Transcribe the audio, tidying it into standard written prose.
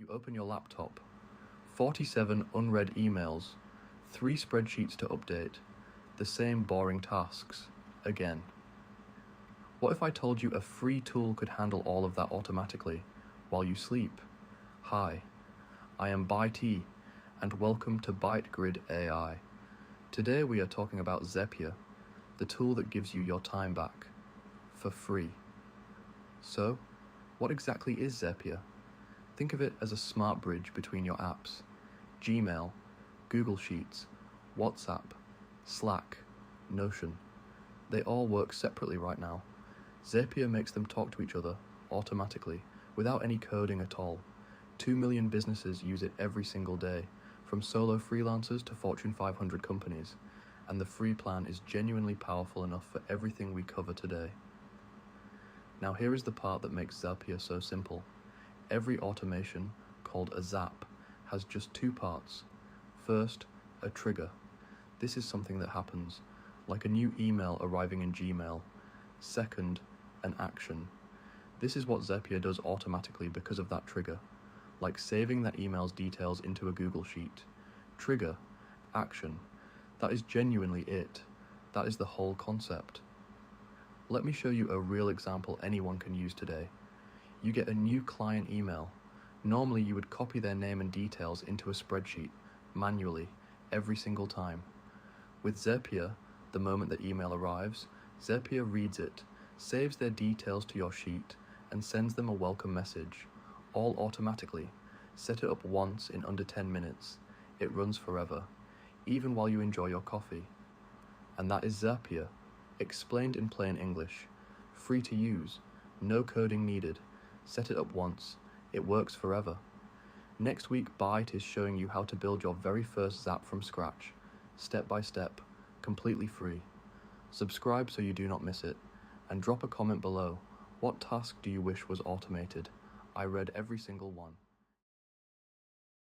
You open your laptop, 47 unread emails, 3 spreadsheets to update, the same boring tasks, again. What if I told you a free tool could handle all of that automatically, while you sleep? Hi, I am Byte, and welcome to ByteGrid AI. Today we are talking about Zapier, the tool that gives you your time back, for free. So, what exactly is Zapier? Think of it as a smart bridge between your apps. Gmail, Google Sheets, WhatsApp, Slack, Notion. They all work separately right now. Zapier makes them talk to each other automatically, without any coding at all. 2 million businesses use it every single day, from solo freelancers to Fortune 500 companies, and the free plan is genuinely powerful enough for everything we cover today. Now here is the part that makes Zapier so simple. Every automation, called a zap, has just 2 parts. First, a trigger. This is something that happens, like a new email arriving in Gmail. Second, an action. This is what Zapier does automatically because of that trigger, like saving that email's details into a Google Sheet. Trigger, action. That is genuinely it. That is the whole concept. Let me show you a real example anyone can use today. You get a new client email. Normally you would copy their name and details into a spreadsheet, manually, every single time. With Zapier, the moment the email arrives, Zapier reads it, saves their details to your sheet, and sends them a welcome message, all automatically. Set it up once in under 10 minutes. It runs forever, even while you enjoy your coffee. And that is Zapier, explained in plain English. Free to use, no coding needed. Set it up once, it works forever. Next week, Byte is showing you how to build your very first Zap from scratch, step by step, completely free. Subscribe so you do not miss it, and drop a comment below. What task do you wish was automated? I read every single one.